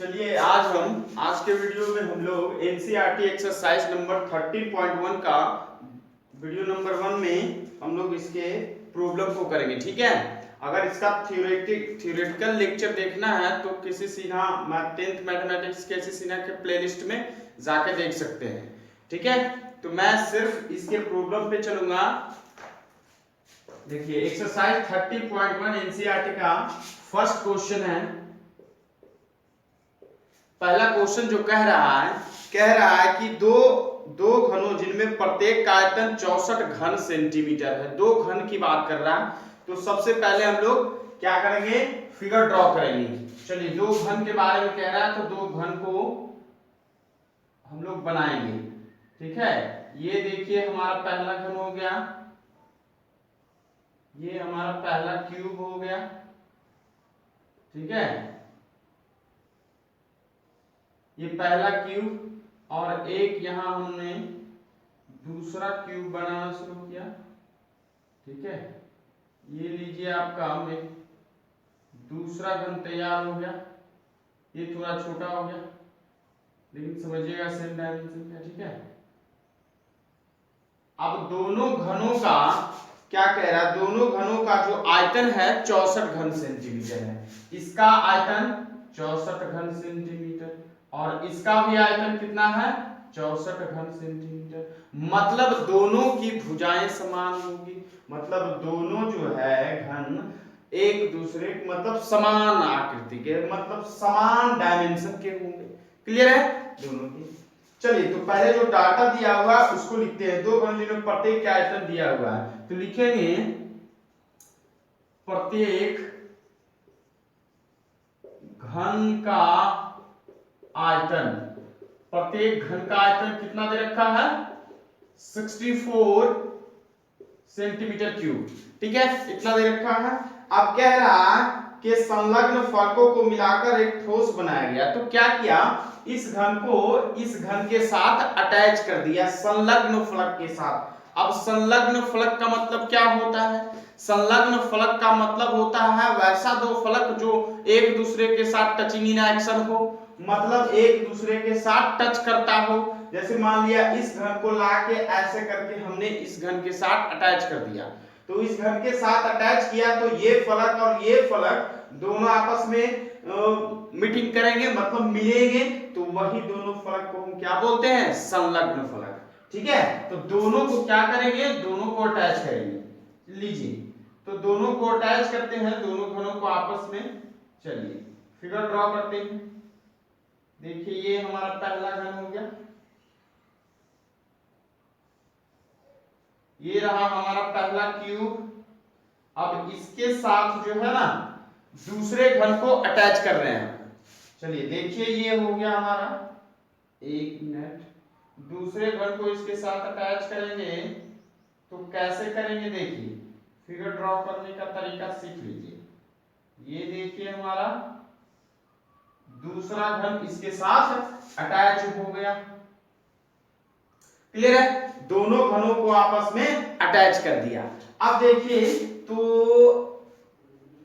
चलिए आज के वीडियो में हम लोग एनसीईआरटी एक्सरसाइज नंबर 13.1 का वीडियो नंबर 1 में हम लोग इसके प्रॉब्लम को करेंगे। ठीक है, अगर इसका थ्योरेटिकल लेक्चर देखना है तो किसी सिन्हा 10th मैथमेटिक्स किसी सिन्हा के प्लेलिस्ट में जाके देख सकते हैं। ठीक है, तो मैं सिर्फ इसके प्रॉब्लम पे चलूंगा। देखिए एक्सरसाइज 30.1 एनसीईआरटी का फर्स्ट क्वेश्चन है। पहला क्वेश्चन जो कह रहा है कि दो घनों जिनमें प्रत्येक का आयतन 64 घन सेंटीमीटर है। दो घन की बात कर रहा है, तो सबसे पहले हम लोग क्या करेंगे, फिगर ड्रॉ करेंगे। चलिए, दो घन के बारे में कह रहा है तो दो घन को हम लोग बनाएंगे। ठीक है, ये देखिए हमारा पहला घन हो गया, ये हमारा पहला क्यूब हो गया। ठीक है, ये पहला क्यूब और एक यहां हमने दूसरा क्यूब बनाना शुरू किया। ठीक है, ये लीजिए आपका एक दूसरा घन तैयार हो गया। ये थोड़ा छोटा हो गया लेकिन समझिएगा सेम डायमेंशन का। ठीक है, अब दोनों घनों का क्या कह रहा है, दोनों घनों का जो आयतन है 64 घन सेंटीमीटर है। इसका आयतन 64 घन सेंटीमीटर और इसका भी आयतन कितना है, 64 घन सेंटीमीटर। मतलब दोनों की भुजाएं समान होगी, मतलब दोनों जो है घन एक दूसरे मतलब समान आकृति के, मतलब समान डायमेंशन के होंगे। क्लियर है दोनों की। चलिए, तो पहले जो डाटा दिया हुआ है उसको लिखते हैं। दो घन जिनमें प्रत्येक का आयतन दिया हुआ है तो लिखेंगे प्रत्येक घन का आयतन, प्रत्येक घन का आयतन कितना दे रखा है, 64 सेंटीमीटर क्यूब। ठीक है, इतना दे रखा है। अब कह रहा है कि संलग्न फलकों को मिलाकर एक ठोस बनाया गया। तो क्या किया, इस घन को इस घन के साथ अटैच कर दिया, संलग्न फलक के साथ। अब संलग्न फलक का मतलब क्या होता है, संलग्न फलक का मतलब होता है वैसा दो फलक जो एक दूसरे के साथ टचिंग इन एक्शन हो, मतलब एक दूसरे के साथ टच करता हो। जैसे मान लिया इस घन को लाके ऐसे करके हमने इस घन के साथ अटैच कर दिया, तो इस घन के साथ अटैच किया तो ये फलक और ये फलक दोनों आपस में मीटिंग करेंगे, मतलब मिलेंगे, तो वही दोनों फलक को हम क्या बोलते हैं, संलग्न फलक। ठीक है, तो दोनों को क्या करेंगे, दोनों को अटैच करेंगे। लीजिए, तो दोनों को अटैच करते हैं, दोनों घनों को आपस में। चलिए फिगर ड्रॉ करते हैं। देखिए ये हमारा पहला घन हो गया, ये रहा हमारा पहला क्यूब। अब इसके साथ जो है ना दूसरे घन को अटैच कर रहे हैं। चलिए देखिए ये हो गया हमारा, एक मिनट, दूसरे घन को इसके साथ अटैच करेंगे तो कैसे करेंगे, देखिए फिगर ड्रॉ करने का तरीका सीख लीजिए। ये देखिए हमारा दूसरा घन इसके साथ अटैच हो गया। क्लियर है, दोनों घनों को आपस में अटैच कर दिया। अब देखिए, तो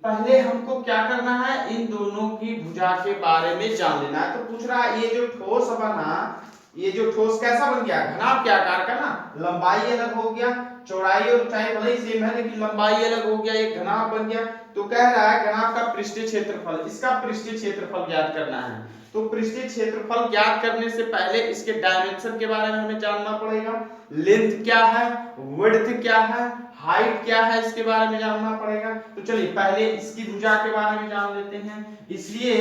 पहले हमको क्या करना है, इन दोनों की भुजा के बारे में जान लेना है। तो पूछ रहा है ये जो ठोस बना, ये जो ठोस कैसा बन गया, घनाभ के आकार का ना, लंबाई अलग हो गया, चौड़ाई और ऊंचाई भले ही सेम है लेकिन लंबाई अलग हो गया, एक घनाभ बन गया। तो कह रहा है घनाभ का पृष्ठीय क्षेत्रफल, इसका पृष्ठीय क्षेत्रफल ज्ञात करना है। तो पृष्ठीय क्षेत्रफल ज्ञात करने से पहले इसके डायमेंशन के बारे में हमें जानना पड़ेगा। लेंथ क्या है, विड्थ क्या है, हाइट क्या है, इसके बारे में जानना पड़ेगा। तो चलिए पहले इसकी भुजा के बारे में जान लेते हैं। इसलिए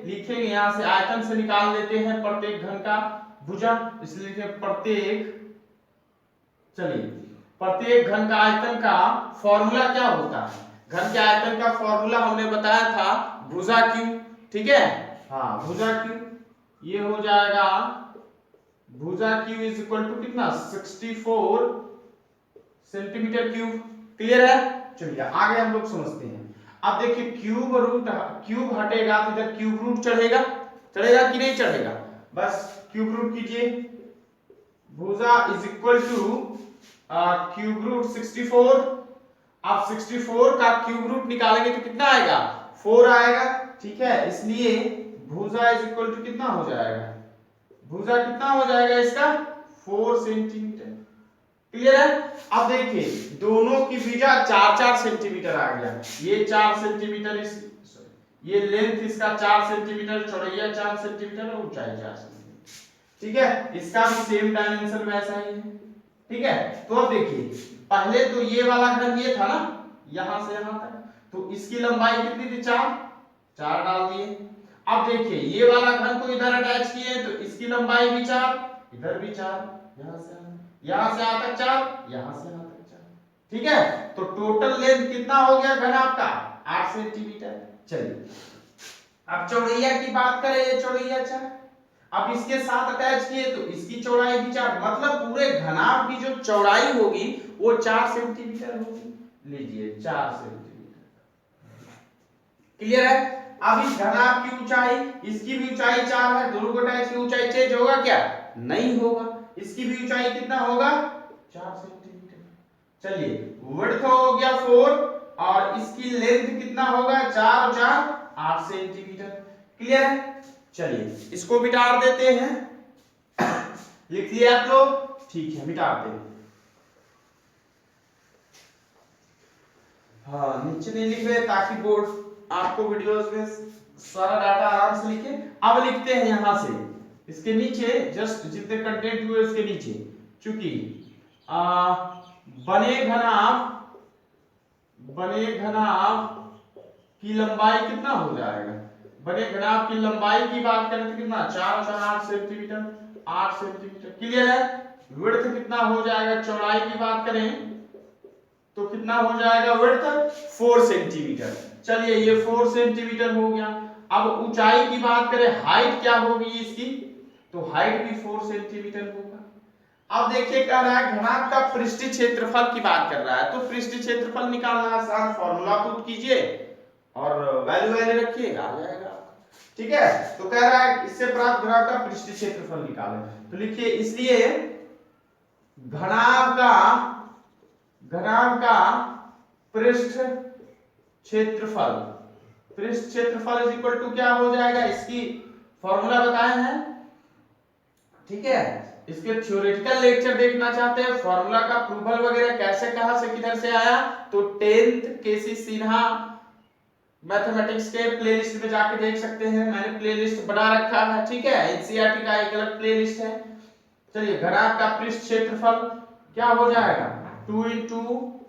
लिखेंगे यहां से आयतन से निकाल लेते हैं प्रत्येक घन का भुजा, इसलिए लिखेंगे प्रत्येक, चलिए प्रत्येक घन का आयतन का फॉर्मूला क्या होता है, घन के आयतन का फॉर्मूला हमने बताया था भुजा क्यू। ठीक है, हाँ भुजा क्यू, ये हो जाएगा भुजा क्यू इज इक्वल टू कितना, 64 सेंटीमीटर क्यूब। क्लियर है, चलिए आगे हम लोग समझते हैं। अब देखिए क्यूब रूट, क्यूब हटेगा तो इधर क्यूब रूट चढ़ेगा, चढ़ेगा कि नहीं चढ़ेगा, बस क्यूब रूट कीजिए। भुजा is equal to cube root 64। आप 64 का क्यूब रूट निकालेंगे तो कितना आएगा, 4 आएगा। ठीक है, इसलिए भुजा इज इक्वल टू कितना हो जाएगा, भुजा कितना हो जाएगा इसका 4 सेंटीमीटर। क्लियर है। अब देखिए दोनों की भुजा 4-4 सेंटीमीटर आ गया, ये 4 सेंटीमीटर, इस ये लेंथ इसका 4 सेंटीमीटर, चौड़ैया 4 सेंटीमीटर और ऊंचाई 4 सेंटीमीटर। ठीक है, इसका भी सेम डायमेंशन वैसा ही है। ठीक है, तो अब देखिए पहले तो ये वाला घन ये था ना, यहां से यहां तक, तो इसकी लंबाई कितनी थी 4 डाल दिए। अब देखिए ये वाला घन को इधर अटैच किए तो इसकी लंबाई भी 4, इधर भी 4, यहां से यहां तक 4, यहां से यहां तक 4। ठीक है, तो टोटल लेंथ कितना हो गया घन आपका 8 सेंटीमीटर। चलिए अब चौड़ैया की बात करें, ये चौड़ैया 4, अब इसके साथ अटैच किए तो इसकी चौड़ाई भी 4, मतलब पूरे घनाभ की जो चौड़ाई होगी वो 4 सेंटीमीटर होगी। लीजिए 4 सेंटीमीटर। क्लियर है। अब इस घनाभ की ऊंचाई, इसकी भी ऊंचाई 4 है, दोनों को अटैच की ऊंचाई चेंज होगा क्या, नहीं होगा। इसकी भी ऊंचाई कितना होगा 4 सेंटीमीटर। चलिए विड्थ हो गया 4 और इसकी लेंथ कितना होगा 4 और 4 8 सेंटीमीटर। क्लियर है। चलिए इसको मिटा देते हैं, लिख लिया आप लोग, ठीक है मिटाते हैं। हाँ नीचे नहीं लिख रहे ताकि बोर्ड आपको वीडियोस में सारा डाटा आराम से लिखे। अब लिखते हैं यहां से इसके नीचे, जस्ट जितने कंटेंट हुए उसके नीचे, चूंकि बने घनाभ की लंबाई कितना हो जाएगा, बने घनाभ की लंबाई की बात करें तो कितना 4 और 8 सेंटीमीटर, 8 सेंटीमीटर। क्लियर है। विड्थ कितना हो जाएगा, चौड़ाई की बात करें तो कितना हो जाएगा विड्थ 4 सेंटीमीटर। चलिए ये 4 सेंटीमीटर हो गया। अब ऊंचाई की बात करें, हाइट क्या होगी इसकी, तो हाइट भी 4 सेंटीमीटर होगा। अब देखिए कह रहा है घनाभ का पृष्ठीय क्षेत्रफल की बात कर रहा है, तो पृष्ठीय क्षेत्रफल निकालना आसान, फॉर्मूला पुट कीजिए और वैल्यू रखिए आ जाएगा। ठीक है, तो कह रहा है इससे प्राप्त घनाभ का पृष्ठीय क्षेत्रफल निकालें, तो लिखिए इसलिए घनाभ का पृष्ठ क्षेत्रफल इज इक्वल टू क्या हो जाएगा, इसकी फॉर्मूला बताए हैं। ठीक है, इसके थ्योरेटिकल लेक्चर देखना चाहते हैं, फॉर्मूला का प्रूवल वगैरह कैसे कहां से किधर से आया, तो 10th केसी सिन्हा मैथमेटिक्स के प्लेलिस्ट में जाके देख सकते हैं, मैंने प्लेलिस्ट बना रखा है। ठीक है, एनसीईआरटी का एक अलग प्लेलिस्ट है। चलिए घनाभ का पृष्ठ क्षेत्रफल क्या हो जाएगा 2 इंटू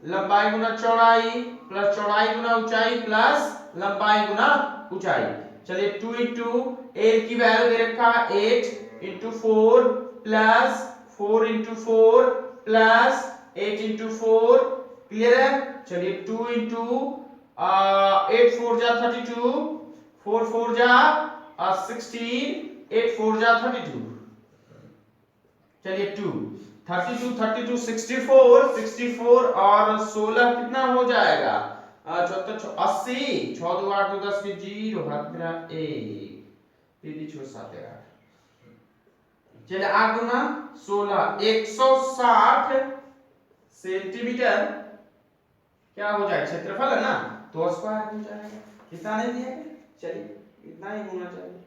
लंबाई गुना चौड़ाई प्लस चौड़ाई गुना ऊंचाई प्लस लंबाई गुना ऊंचाई। चलिए 2 इंटू ए की वैल्यू दे रखा 8 into 4 plus 4 into 4 plus 8 into 4। Clear है। चलिए 2 इंटू 8 4 जा 32, 4 4 जा 16, 8 4 जा 32। चलिए 2 32 32 64 64 और 16 कितना हो जाएगा 80, 6 2 8 2 10 के 0 हाथ मेरा 1 3 6 7 8। चलिए 8 गुना 16 160 सेंटीमीटर क्या हो जाएगा क्षेत्रफल है ना, तो स्क्वायर हो जाएगा। कितना नहीं दिया, चलिए इतना ही होना चाहिए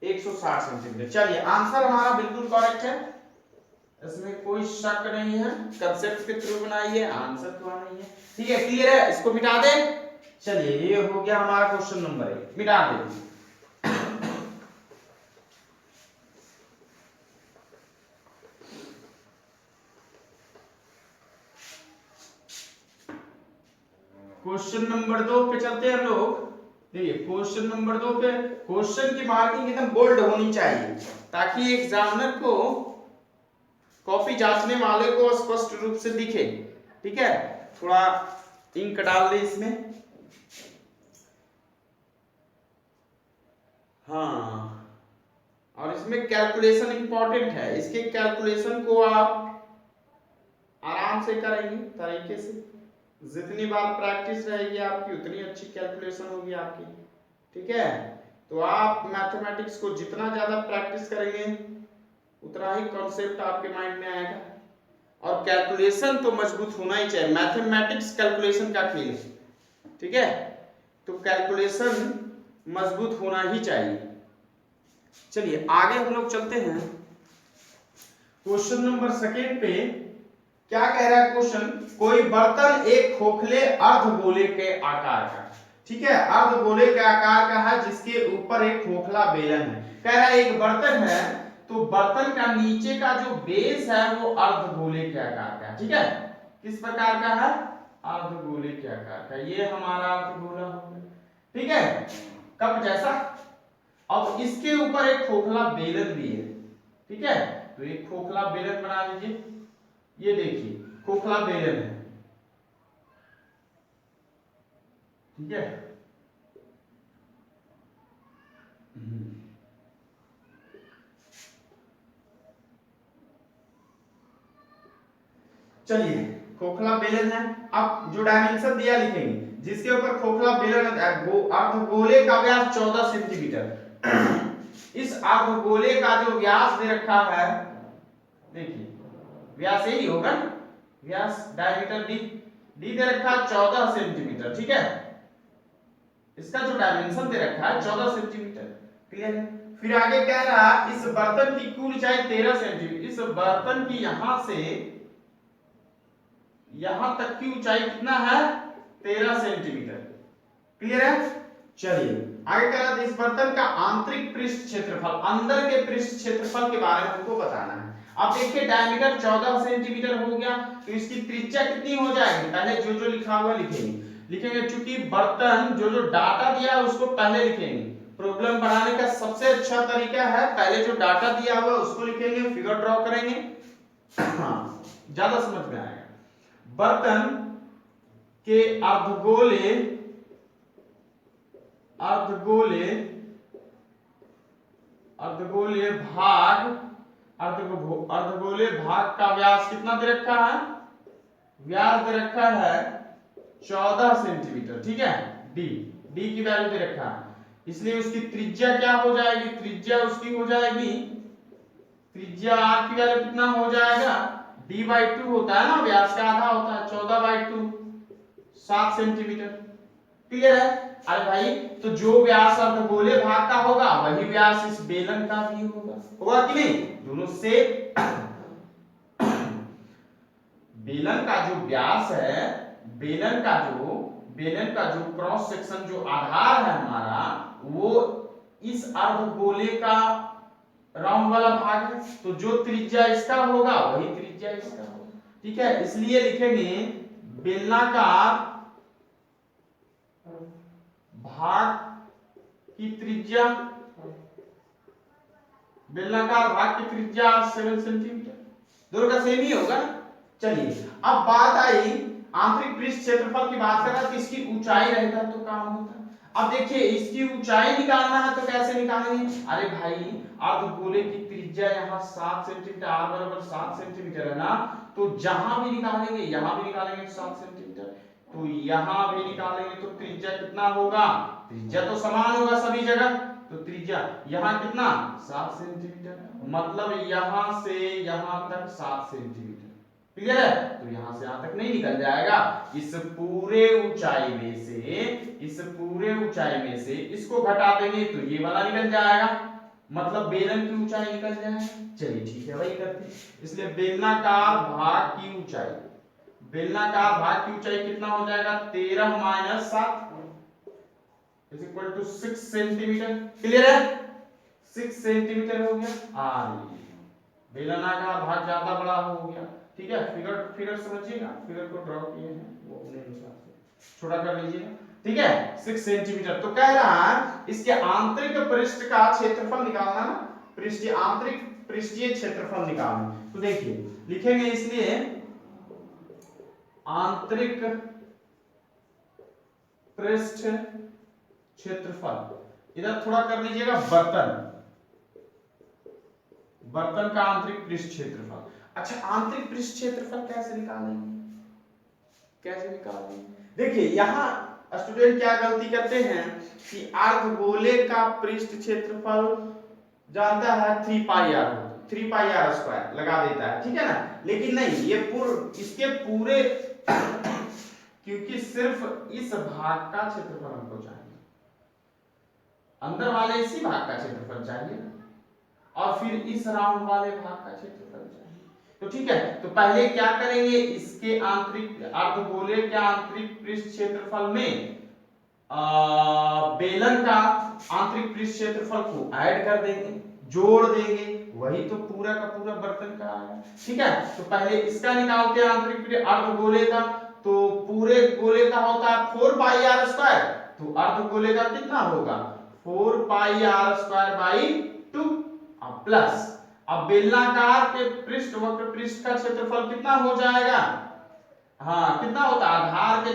160 सेंटीमीटर। चलिए आंसर हमारा बिल्कुल करेक्ट है, इसमें कोई शक नहीं है, कंसेप्ट के थ्रू बनाइए, आंसर तो आना ही है। ठीक है, क्लियर है, इसको मिटा दे। चलिए ये हो गया हमारा क्वेश्चन नंबर 1, मिटा दे। क्वेश्चन नंबर 2 पे चलते हैं हम लोग। देखिए क्वेश्चन नंबर 2 पे क्वेश्चन की मार्किंग एकदम बोल्ड होनी चाहिए ताकि एग्जामिनर को, कॉपी जांचने वाले को स्पष्ट रूप से दिखे। ठीक है, थोड़ा इंक डाल दे इसमें। हाँ, और इसमें कैलकुलेशन इंपॉर्टेंट है, इसके कैलकुलेशन को आप आराम से करेंगे तरीके से, जितनी बार प्रैक्टिस रहेगी आपकी उतनी अच्छी कैलकुलेशन होगी आपकी। ठीक है, तो आप मैथमेटिक्स को जितना ज्यादा प्रैक्टिस करेंगे उतना ही कॉन्सेप्ट आपके माइंड में आएगा। और कैलकुलेशन तो मजबूत होना ही चाहिए, मैथमेटिक्स कैलकुलेशन का खेल है। ठीक है, तो कैलकुलेशन मजबूत होना ही चाहिए। चलिए आगे हम लोग चलते हैं क्वेश्चन नंबर सेकेंड पे। क्या कह रहा है क्वेश्चन, कोई बर्तन एक खोखले अर्धगोले के आकार का, ठीक है, अर्धगोले के आकार का है जिसके ऊपर एक खोखला बेलन है। कह रहा है एक बर्तन है, तो बर्तन का नीचे का जो बेस है वो अर्धगोले के आकार का है, ठीक है। किस प्रकार का है, अर्धगोले के आकार का, ये हमारा अर्धगोला हो गया, ठीक है, कप जैसा। अब इसके ऊपर एक खोखला बेलन भी है, ठीक है, तो एक खोखला बेलन बना लीजिए, ये देखिए खोखला बेलन है, ठीक है। चलिए खोखला बेलन है, अब जो डायमेंशन दिया लिखेंगे, जिसके ऊपर खोखला बेलन अर्धगोले का व्यास 14 सेंटीमीटर। इस अर्धगोले का जो व्यास दे रखा है, देखिए व्यास यही होगा ना, व्यास डायमीटर डी दे रखा है 14 सेंटीमीटर, ठीक है। इसका जो डायमेंशन दे रखा है 14 सेंटीमीटर, क्लियर है। फिर आगे कह रहा है इस बर्तन की कुल ऊंचाई 13 सेंटीमीटर, इस बर्तन की यहां से यहां तक की ऊंचाई कितना है, 13 सेंटीमीटर, क्लियर है। चलिए आगे कह रहा है इस बर्तन का आंतरिक पृष्ठ क्षेत्रफल, अंदर के पृष्ठ क्षेत्रफल के बारे में हमको बताना है। अब देखिए डायमीटर 14 सेंटीमीटर हो गया, तो इसकी त्रिज्या कितनी हो जाएगी, पहले जो जो लिखा हुआ लिखेंगे, चूंकि बर्तन जो जो डाटा दिया है उसको पहले लिखेंगे। प्रॉब्लम बनाने का सबसे अच्छा तरीका है पहले जो डाटा दिया हुआ उसको लिखेंगे, फिगर ड्रॉ करेंगे, हाँ ज्यादा समझ में आएगा। बर्तन के अर्धगोले अर्धगोले अर्धगोले भाग अर्धगोले भाग का व्यास कितना दे रखा है, व्यास दे रखा है 14 सेंटीमीटर, ठीक है। डी की वैल्यू दे रखा है, इसलिए उसकी त्रिज्या क्या हो जाएगी, त्रिज्या उसकी हो जाएगी, त्रिज्या आर की वैल्यू कितना हो जाएगा, d/2 होता है ना, व्यास का आधा होता है, 14/2 7 सेंटीमीटर, क्लियर है। अरे भाई तो जो व्यास अर्धगोले भाग का होगा वही व्यास इस बेलन का भी होगा कि नहीं, दोनों से बेलन का जो व्यास है, बेलन का जो क्रॉस सेक्शन जो आधार है हमारा, वो इस अर्धगोले का राउंड वाला भाग है, तो जो त्रिज्या इसका होगा वही त्रिज्या इसका होगा, ठीक है। इसलिए लिखेंगे बेलनाकार भाग की त्रिज्या, बेलनाकार भाग की त्रिज्या 7 सेंटीमीटर, दोनों का सेम ही होगा ना। चलिए अब बात आई आंतरिक पृष्ठ क्षेत्रफल की, बात कर रहा था इसकी ऊंचाई रहता तो काम होता। अब देखिए इसकी ऊंचाई निकालना है तो कैसे निकालेंगे, अरे भाई अर्धगोले की त्रिज्या यहाँ 7 सेंटीमीटर, r बराबर 7 सेंटीमीटर है ना, तो जहां भी निकालेंगे, यहां भी निकालेंगे 7 सेंटीमीटर, तो यहां भी निकालेंगे तो त्रिज्या कितना होगा, त्रिज्या तो समान होगा सभी जगह, तो त्रिज्या यहाँ कितना 7 सेंटीमीटर, मतलब यहां से यहां तक 7 सेंटीमीटर, क्लियर है। तो यहां से यहां तक नहीं निकल जाएगा, इस पूरे ऊंचाई में से इसको घटा देंगे तो ये वाला निकल जाएगा, मतलब बेलन की ऊंचाई निकल जाएगी। चलिए ठीक है वही करते हैं, इसलिए बेलनाकार भाग की ऊंचाई कितना हो जाएगा, 13 - 7 = 6 सेंटीमीटर, क्लियर है, 6 सेंटीमीटर हो गया। बेलनाकार भाग ज्यादा बड़ा हो गया, ठीक है। फिगर समझिएगा, फिगर को ड्रॉ किए हैं वो अपने अनुसार से छोटा कर लीजिएगा, ठीक है, 6 सेंटीमीटर। तो कह रहा है इसके आंतरिक पृष्ठ का क्षेत्रफल निकालना ना, आंतरिक पृष्ठीय क्षेत्रफल निकालना, तो देखिए लिखेंगे इसलिए आंतरिक पृष्ठ क्षेत्रफल, इधर थोड़ा कर लीजिएगा, बर्तन का आंतरिक पृष्ठ क्षेत्रफल। अच्छा आंतरिक पृष्ठ क्षेत्रफल कैसे निकालेंगे, देखिए यहाँ स्टूडेंट क्या गलती करते हैं कि अर्धगोले का पृष्ठ क्षेत्रफल जानता है 3πr² लगा देता है, ठीक है ना, लेकिन नहीं ये इसके पूरे क्योंकि सिर्फ इस भाग का क्षेत्रफल हमको चाहिए, अंदर वाले इसी भाग का क्षेत्रफल चाहिए, और फिर इस राउंड वाले भाग का क्षेत्रफल चाहिए। तो ठीक है, तो पहले क्या करेंगे, इसके आंतरिक अर्धगोले के आंतरिक पृष्ठ क्षेत्रफल में बेलन का आंतरिक पृष्ठ क्षेत्रफल को ऐड कर देंगे, जोड़ देंगे, वही तो पूरा का पूरा बर्तन का आया। ठीक है, तो पहले इसका निकालते हैं आंतरिक अर्धगोले का। तो पूरे गोले का होता है 4 पाई आर स्क्वायर, तो अर्धगोले का कितना होगा 4 पाई आर स्क्वायर बाई 2 प्लस अब बेलनाकार के पृष्ठ वक्र पृष्ठ का क्षेत्रफल कितना हो जाएगा, हाँ कितना होता है आधार के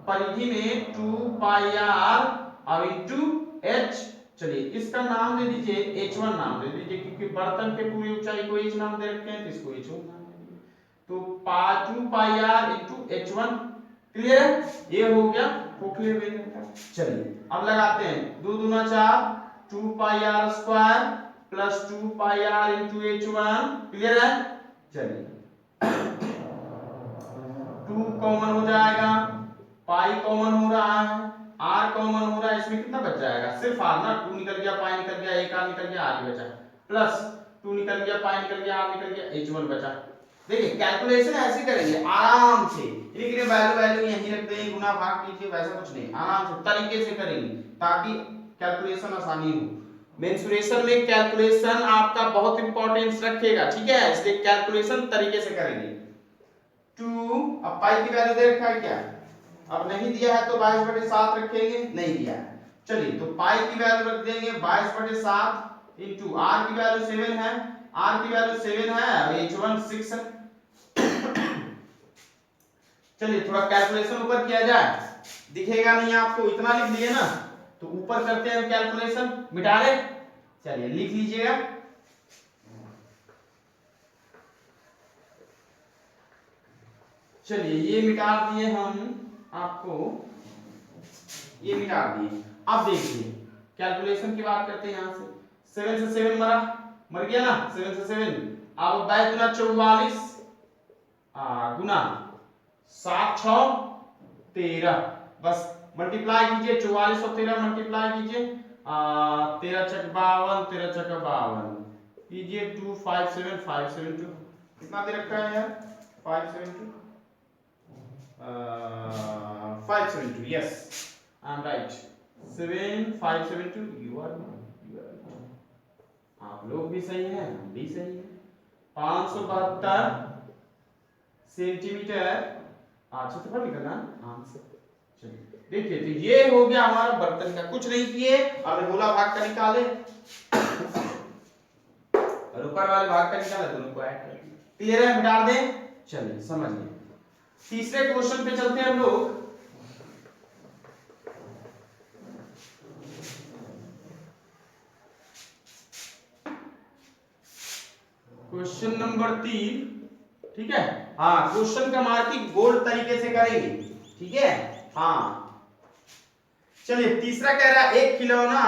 परिधि में 2 पाई आर और इनटू h। चलिए इसका नाम दे दीजिए h1 नाम दे दीजिए, क्योंकि बर्तन के पूरी ऊंचाई को h नाम दे रखे हैं, तो इसको h1 नाम दे दीजिए। तो 2 pi R into h1, clear है, ये हो गया खोखले बेलन का। चलिए अब लगाते हैं 2 दूना 4, 2 pi R square plus 2 pi R into h1, clear है। चलिए 2 कॉमन हो जाएगा, पाई कॉमन हो रहा है, r कॉमन हो रहा है, इसमें कितना बच जाएगा सिर्फ r ना, 2 निकल गया, पाई निकल गया, एक r निकल गया, r ही बचा, प्लस 2 निकल गया, पाई निकल गया, r निकल गया, h1 बचा। देखिए कैलकुलेशन ऐसे करेंगे आराम से, लेकिन वैल्यू यहीं रख देंगे, गुना भाग कीजिए, वैसा कुछ नहीं, आराम से तरीके से करेंगे ताकि कैलकुलेशन आसानी हो। मेंसुरेशन में कैलकुलेशन आपका बहुत इंपॉर्टेंस रखेगा, ठीक है, इसलिए कैलकुलेशन तरीके से करेंगे। 2 अब पाई की वैल्यू दे रखा है क्या, अब नहीं दिया है तो 22/7 रखेंगे, नहीं दिया है, चलिए तो पाई की वैल्यू रख देंगे 22/7 इनटू r की वैल्यू 7 है, r की वैल्यू 7 है और h1 6 है। चलिए थोड़ा कैलकुलेशन ऊपर किया जाए, दिखेगा नहीं आपको, इतना लिख लिए ना, तो ऊपर करते हैं कैलकुलेशन, मिटा ले, चलिए लिख लीजिएगा। चलिए ये मिटा दिए हम आपको, ये मिटा दिए। अब देखिए कैलकुलेशन की बात करते हैं, यहां से 7 से 7 मर गया ना, 7 से 7, अब 22 गुना 44 गुना 7 6 13, बस मल्टीप्लाई कीजिए, 44 और 13 मल्टीप्लाई कीजिए, 13 छक 52, 13 छक 52 कीजिए, 257 कितना दे रखा है यार, 572 572, yes I am right, 7572, you are right, आप लोग भी सही हैं, हम भी सही हैं, 572 सेंटीमीटर क्षेत्रफल निकलना आंसर। चलिए देखिए, तो ये हो गया हमारा बर्तन का, कुछ नहीं किए, अब गोला भाग का निकाले और ऊपर वाले भाग का निकाला, दोनों को ऐड कर दिया, क्लियर है, मिटा दें। चलिए समझिए, तीसरे क्वेश्चन पे चलते हैं हम लोग। क्वेश्चन नंबर 3, ठीक है, हाँ क्वेश्चन का मार्किंग गोल तरीके से करेंगे, ठीक है, हाँ चलिए तीसरा कह रहा है एक खिलौना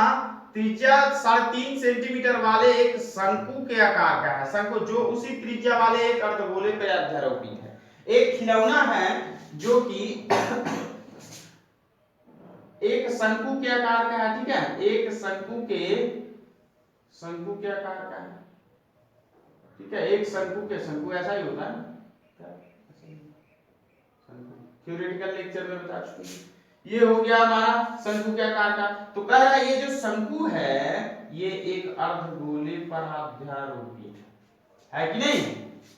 त्रिज्या 3.5 सेंटीमीटर वाले एक शंकु के आकार का है, शंकु जो उसी त्रिज्या वाले एक अर्धगोले पर अध्यारोपित है। एक खिलौना है जो कि एक शंकु के आकार का है, ठीक है, एक शंकु के आकार का है, ठीक है, एक शंकु ऐसा ही होता है, थ्योरेटिकल लेक्चर में बता चुके हैं। ये हो गया हमारा शंकु के आकार का, तो कह रहा है ये जो शंकु है ये एक अर्धगोले पर अध्यारोपित है कि नहीं,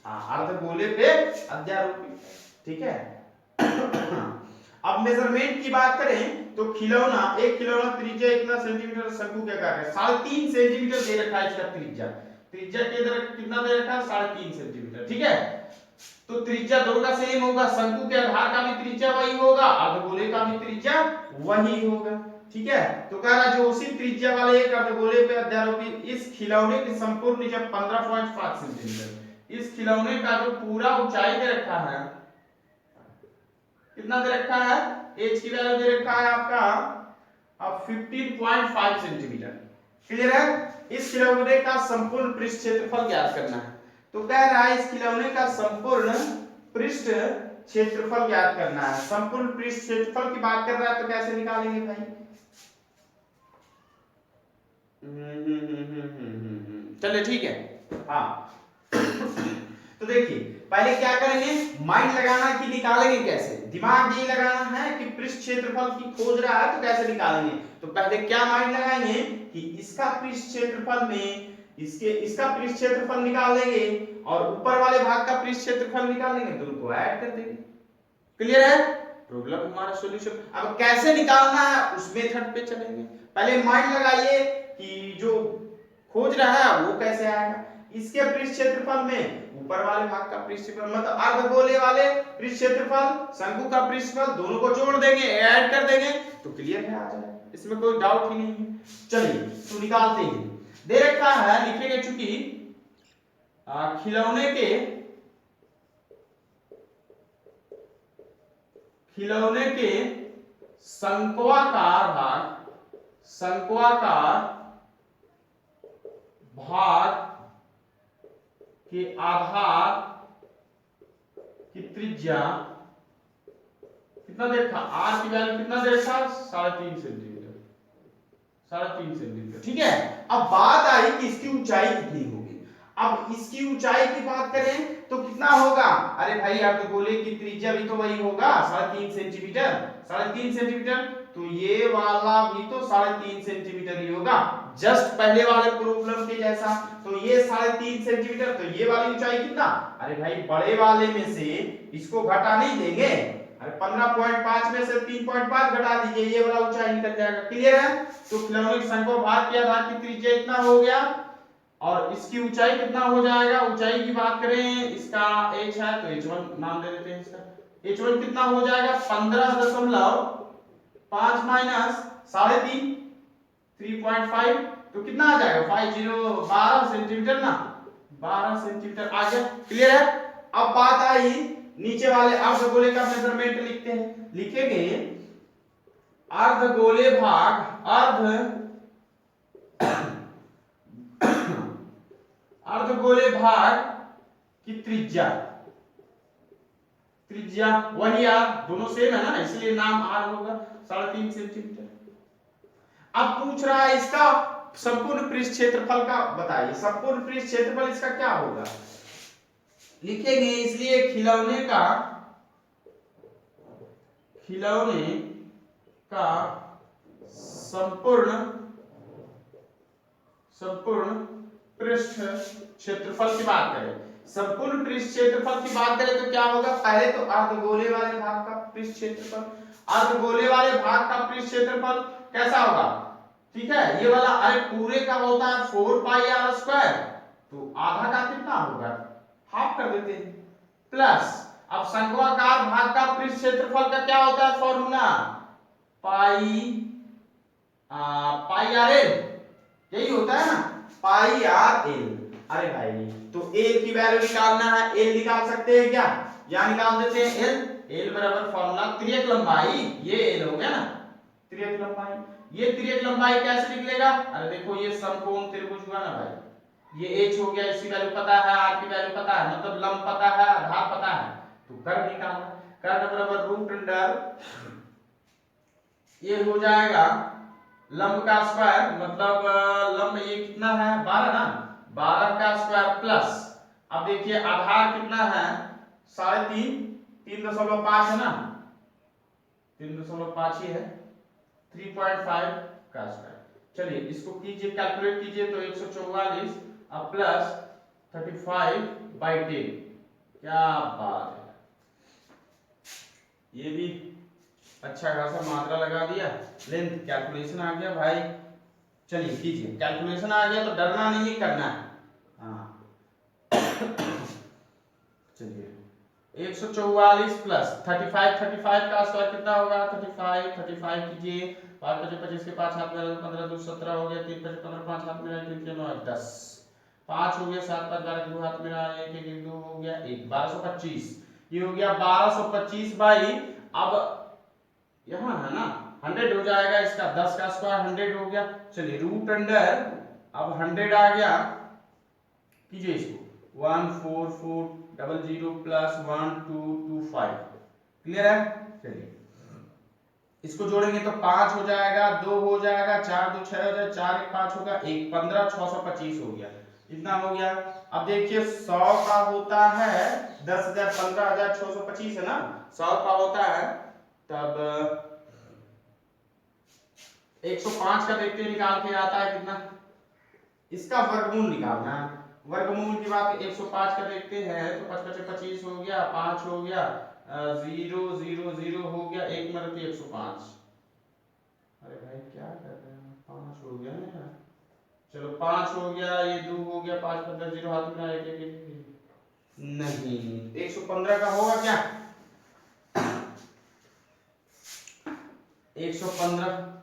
हाँ अर्धगोले पे अध्यारोपित, ठीक है। अब मेजरमेंट की बात करें तो खिलौना, एक खिलौना त्रिज्या इतना सेंटीमीटर शंकु के आकार है, 3.5 सेंटीमीटर दे रखा है इसका त्रिज्या, त्रिज्या के इधर कितना दे रखा है 3.5 सेंटीमीटर, ठीक है, तो त्रिज्या दोनों का सेम होगा, शंकु के आधार का भी त्रिज्या वही होगा, अर्धगोले का भी त्रिज्या वही होगा, ठीक है। तो कह रहा जो उसी त्रिज्या वाले एक अर्धगोले पे अध्यारोपित इस खिलौने की संपूर्ण त्रिज्या 15.5 सेंटीमीटर, इस खिलौने का जो पूरा ऊंचाई दे रखा है, कितना दे रखा है, h की वैल्यू दे रखा है आपका अब 15.5 सेंटीमीटर, क्लियर है। इस खिलौने का संपूर्ण पृष्ठ क्षेत्रफल ज्ञात करना है, तो कह रहा है इस खिलौने का संपूर्ण पृष्ठ क्षेत्रफल ज्ञात करना है। संपूर्ण पृष्ठ क्षेत्रफल की बात कर रहा है तो कैसे निकालेंगे भाई, चलिए ठीक है। हाँ तो देखिए पहले क्या करेंगे, माइंड लगाना कि निकालेंगे कैसे, दिमाग ये लगाना है कि पृष्ठ क्षेत्रफल की खोज रहा है तो कैसे निकालेंगे। तो पहले क्या माइंड लगाएंगे कि इसका पृष्ठ क्षेत्रफल में इसका पृष्ठ क्षेत्रफल निकाल लेंगे और ऊपर वाले भाग का पृष्ठ क्षेत्रफल निकालेंगे, दोनों को ऐड कर देंगे। क्लियर है, प्रॉब्लम हमारा सॉल्यूशन। अब कैसे निकालना है उस मेथड पे चलेंगे। पहले माइंड लगाइए कि जो खोज रहा है वो कैसे आएगा। इसके पृष्ठ क्षेत्रफल में ऊपर वाले भाग का पृष्ठ क्षेत्रफल मतलब अर्धगोले वाले पृष्ठ क्षेत्रफल, शंकु का पृष्ठफल, दोनों को जोड़ देंगे, ऐड कर देंगे तो क्लियर है, आ जाएगा, इसमें कोई डाउट ही नहीं है। चलिए तो निकालते हैं। दे रखा है, लिखेंगे चूंकि खिलौने के शंक्वाकार भाग के आधार की त्रिज्या कितना देखा, आर की वैल्यू कितना देखा, 3.5 सेंटीमीटर, 3.5 सेंटीमीटर। ठीक है, अब बात आई कि इसकी ऊंचाई कितनी होगी। अब इसकी ऊंचाई की बात करें तो कितना होगा, अरे भाई अर्धगोले की त्रिज्या भी तो वही होगा 3.5 सेंटीमीटर, 3.5 सेंटीमीटर, तो ये वाला भी तो 3.5 सेंटीमीटर ही होगा, जस्ट पहले वाले प्रॉब्लम के जैसा। तो ये 3.5 सेंटीमीटर, तो ये वाली ऊंचाई कितना, अरे भाई बड़े वाले में से इसको घटा नहीं देंगे, अरे 15.5 में से 3.5 घटा दीजिए, ये वाला ऊंचाई निकल जाएगा। क्लियर है, तो खिलौने के शंक्वाकार भाग के आधार की त्रिज्या इतना हो गया और इसकी ऊंचाई कितना हो जाएगा। ऊंचाई की बात करें, इसका h है तो h1 नाम दे देते हैं, इसका h1 कितना हो जाएगा 15.5 माइनस 3.5 3.5 तो कितना आ जाएगा 12 सेंटीमीटर ना, 12 सेंटीमीटर आ गया। क्लियर है, अब बात आई नीचे वाले अर्धगोले का मेजरमेंट लिखते हैं। लिखेंगे अर्धगोले भाग की त्रिज्या वही आर, दोनों सेम है ना इसलिए नाम आर होगा, 3.5 सेंटीमीटर। अब पूछ रहा है इसका संपूर्ण पृष्ठ क्षेत्रफल का बताइए। संपूर्ण पृष्ठ क्षेत्रफल इसका क्या होगा, लिखेंगे इसलिए खिलौने का संपूर्ण पृष्ठ क्षेत्रफल की बात करें, संपूर्ण पृष्ठ क्षेत्रफल की बात करें तो क्या होगा, पहले तो अर्धगोले वाले भाग का पृष्ठ क्षेत्रफल, अर्धगोले वाले भाग का पृष्ठ क्षेत्रफल कैसा होगा, ठीक है, ये वाला, अरे पूरे का होता है 4 पाई आर स्क्वायर, तो आधा का कितना होगा, हाफ कर देते हैं, प्लस अब शंक्वाकार भाग का पृष्ठ क्षेत्रफल का क्या होता है फॉर्मूला, पाई आर एल, यही होता है ना, पाई आर एल। अरे भाई तो एल की वैल्यू निकालना है, एल निकाल सकते हैं क्या, या निकाल देते हैं एल बराबर फॉर्मूला त्रियक लंबाई, ये एल हो गया ना, त्रियक लंबाई, ये त्रियक लंबाई कैसे निकलेगा, अरे देखो ये समकोण त्रिभुज हुआ ना भाई, ये h हो गया, इसकी वैल्यू पता है, r की वैल्यू पता है, मतलब लंब पता है, आधार पता है, तो कर्व निकालना, कर्व बराबर रूट अंडर ये हो जाएगा लंब का स्क्वायर, मतलब लंब ये कितना है 12 ना, 12 का स्क्वायर प्लस, अब देखिए आधार कितना है 3.5 है ना, 3.5 ही है, 3.5 का स्क्वायर। चलिए इसको कीजिए, कैलकुलेट कीजिए तो 144 अब प्लस 35/10, क्या बात है, ये भी अच्छा खासा मात्रा लगा दिया, लेंथ कैलकुलेशन आ गया भाई। चलिए कीजिए, कैलकुलेशन आ गया तो डरना नहीं है, करना है। हाँ चलिए 144 प्लस 35 का स्क्वायर कितना होगा, 35 कीजिए, 5 × 25 के 5 हाथ में 15 2 17 हो गया, 3 × 15 5 हाथ में 3 × 9 10, 5 हो गया, 7 5 12 2 हाथ में 1 1 2 हो गया 1, 1225, ये हो गया 1225 बाई, अब यहाँ है ना 100 हो जाएगा, इसका 10 का स्क्वायर 100 हो गया। चलिए रूट अंडर अब 100 आ गया, कीजिए इसको 14400 प्लस 1225, क्लियर है। चलिए इसको जोड़ेंगे तो 5 हो जाएगा, 2 हो जाएगा, 4 2 6 हो जाएगा, 4 1 5 होगा, 1 15 625 हो गया। इतना हो गया। अब देखिए 100 का होता है 10,000 15,625 है ना, 100 का होता है तब 105 का देखते हैं निकाल के आता है कितना, इसका वर्गमूल निकालना है। वर्गमूल की बात 105 का देखते हैं तो 5 25 हो गया, 5 हो गया, 0 0 0 हो गया, 1 मरती 105। अरे भाई क्या कर रहे हैं, 5 हो गया ना, चलो 5 हो गया, ये 2 हो गया, 5 15 0 हाथ में आए, नहीं 115 का होगा क्या, 115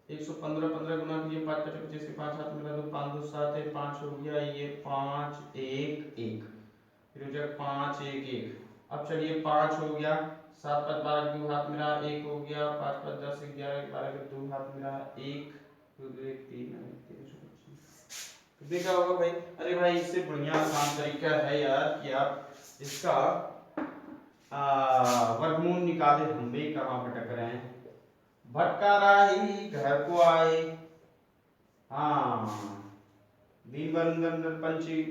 115 15 गुना कीजिए, 5 25 के 5 हाथ मिला दो, 5 2 7 है, 5 हो गया, ये 5 1 1, फिर हो जाएगा 5 1 1। अब चलिए 5 हो गया, 7 5 12 2 हाथ मिला, 1 हो गया, 5 5 10 11 12 के 2 हाथ मिला, 1 2 1 3 देखा होगा भाई। अरे भाई इससे बढ़िया आसान तरीका है यार कि आप इसका वर्गमूल निकाले, हम भी कहाँ भटक रहे हैं, भटका राही घर को आए। हाँ दिन भर अंदर अंदर पंछी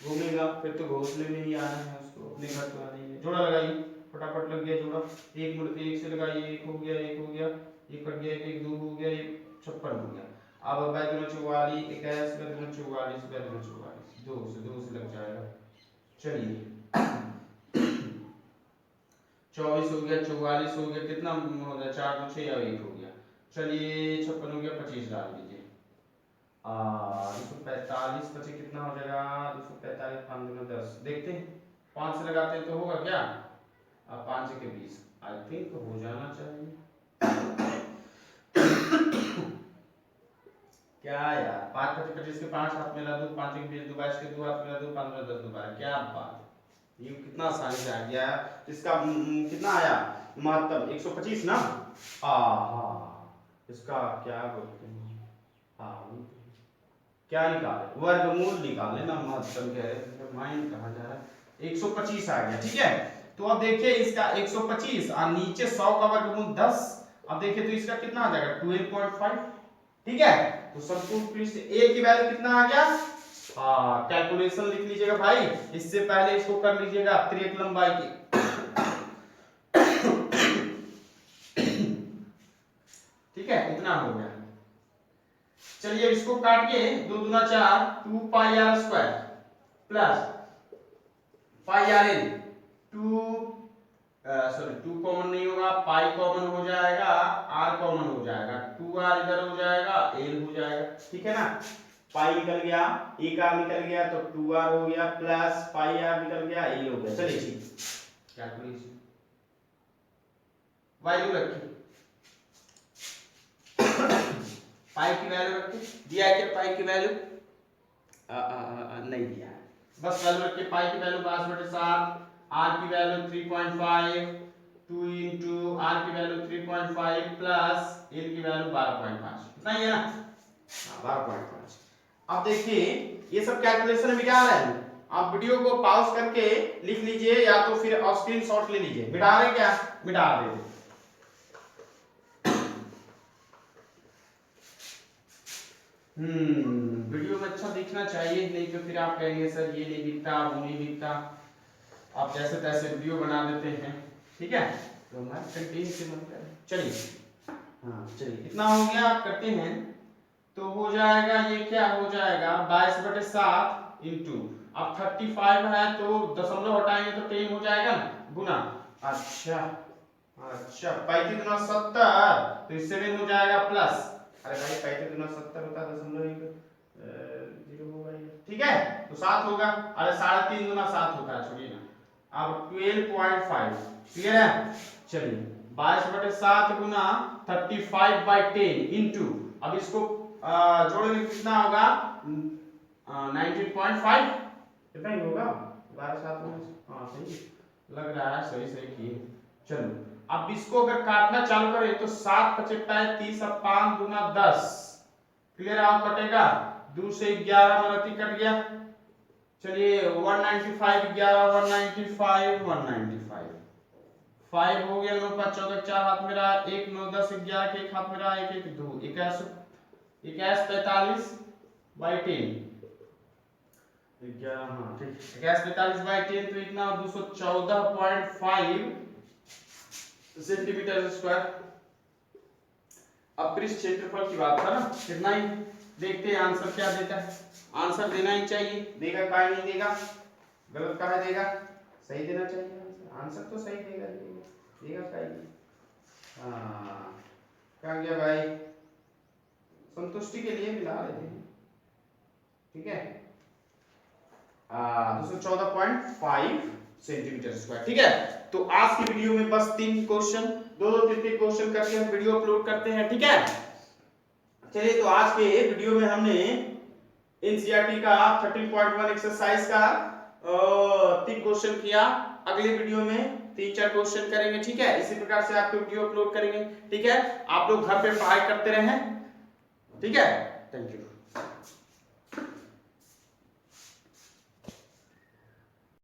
घूमेगा, फिर तो घोंसले में ही आना है उसको, अपने घर तो आना ही है। जोड़ा लगाइए, फटाफट लग गया जोड़ा, एक मुड़ते एक से लगाइए, 1 हो गया, 1 हो गया, 1 कट गया, 1 2 हो गया, 1 56 हो गया। अब बैदुना 44 21 बैदुना 44 बैदुना 44 2 से लग जाएगा। चलिए 24 हो गया, 44 हो गया, कितना हो गया, 4 2 6 या 1 हो गया। चलिए 56 हो गया, 25 डाल दीजिए। 245 बचे कितना हो जाएगा, 245 5 दूना 10, देखते हैं 5 से लगाते हैं तो होगा क्या, 5 के 20, आई थिंक हो जाना चाहिए। क्या यार 5 25 25 के 5 हाथ मिला दो, 5 के 20 22 के 2 हाथ मिला दो, 15 10 दोबारा, क्या बात, ये कितना आसानी से आ गया। इसका कितना आया महत्तम 125 ना, इसका क्या बोलते हैं, क्या निकाले, वर्गमूल निकाले ना, महत्तम कह रहे, माइंड कहाँ जा रहा है, 125 आ गया, ठीक है। तो अब देखिए इसका 125 और नीचे 100 का वर्गमूल 10, अब देखिए तो इसका कितना आ जाएगा 12.5, ठीक है। तो संपूर्ण पृष्ठ ए की वैल्यू कितना आ गया, कैलकुलेशन लिख लीजिएगा भाई, इससे पहले इसको कर लीजिएगा त्रिक लंबाई की। ठीक है इतना हो गया। चलिए इसको काटिए, 2 दूना 4 2 pi R square plus pi R L, 2 common नहीं होगा, पाई कॉमन हो जाएगा, आर कॉमन हो जाएगा, 2r इधर हो जाएगा, एल हो जाएगा, ठीक है ना। पाई निकल गया, एक आर निकल गया तो 2r हो गया, प्लस पाई आर निकल गया, एल हो गया। चलिए ठीक कैलकुलेशन वैल्यू रखिए, पाई की वैल्यू रखिए, दिया है क्या पाई की वैल्यू, नहीं दिया है, बस वैल्यू रखिए, पाई की वैल्यू 5/7, आर की वैल्यू 3.5, 2 into r की वैल्यू 3.5 प्लस l की वैल्यू 12.5, इतना ही है ना, 12.5। अब देखिए ये सब कैलकुलेशन मिटा रहे हैं, आप वीडियो को पॉज करके लिख लीजिए या तो फिर स्क्रीनशॉट ले लीजिए, मिटा रहे क्या, मिटा दे। वीडियो में अच्छा दिखना चाहिए, नहीं तो फिर आप कहेंगे सर ये नहीं दिखता वो नहीं दिखता, आप जैसे तैसे वीडियो बना देते हैं, ठीक है। तो हमारे कंटेंट से मन करें, चलिए चलिए कितना हो गया आप करते हैं तो हो जाएगा, ये क्या हो जाएगा 22/7 इंटू, अब 35 है तो दशमलव हटाएंगे तो 10 हो जाएगा ना, गुना, अच्छा 35 गुना 70 तो इससे भी हो जाएगा प्लस, अरे भाई 35 गुना 70 होता है दशमलव 0 होगा ये, ठीक है तो 7 होगा, अरे 3.5 गुना 7 होता है, छोड़िए ना। अब 12.5 क्लियर है। चलिए 22/7 गुना 35/10 इंटू, अब इसको जोड़ेंगे कितना होगा 19.5, कितना ही होगा 12 7 में, सही लग रहा है, सही सही किए। चलो अब इसको अगर काटना चालू करें तो 7 × 5 30 अब 5 गुना 10, क्लियर आओ कटेगा, 2 से 11 मतलब कट गया। चलिए 195 11 195 195 5 हो गया, 9 5 14 4 हाथ मेरा, 1 9 10 11 के 1 हाथ मेरा, 1 1 2 21 21 45/10 11, हाँ ठीक, 1145/10 तो इतना 214.5 सेंटीमीटर स्क्वायर। अब पृष्ठ क्षेत्रफल की बात था ना, कितना ही देखते हैं आंसर क्या देता है। आंसर देना ही चाहिए, देगा का नहीं देगा, गलत कहा देगा, सही देना चाहिए आंसर। आंसर तो सही देगा, देगा का ही। हाँ क्या गया भाई, संतुष्टि के लिए मिला लेते हैं, ठीक है। 214.5 सेंटीमीटर स्क्वायर, ठीक है। तो आज की वीडियो में बस 3 क्वेश्चन, दो तीन क्वेश्चन करके हम वीडियो अपलोड करते हैं, ठीक है। चलिए, तो आज के वीडियो में हमने एनसीईआरटी का 13.1 एक्सरसाइज का 3 क्वेश्चन किया। अगले वीडियो में 3-4 क्वेश्चन करेंगे, ठीक है। इसी प्रकार से आपको वीडियो अपलोड करेंगे, ठीक है। आप लोग घर पे पढ़ाई करते रहें, ठीक है। Thank you.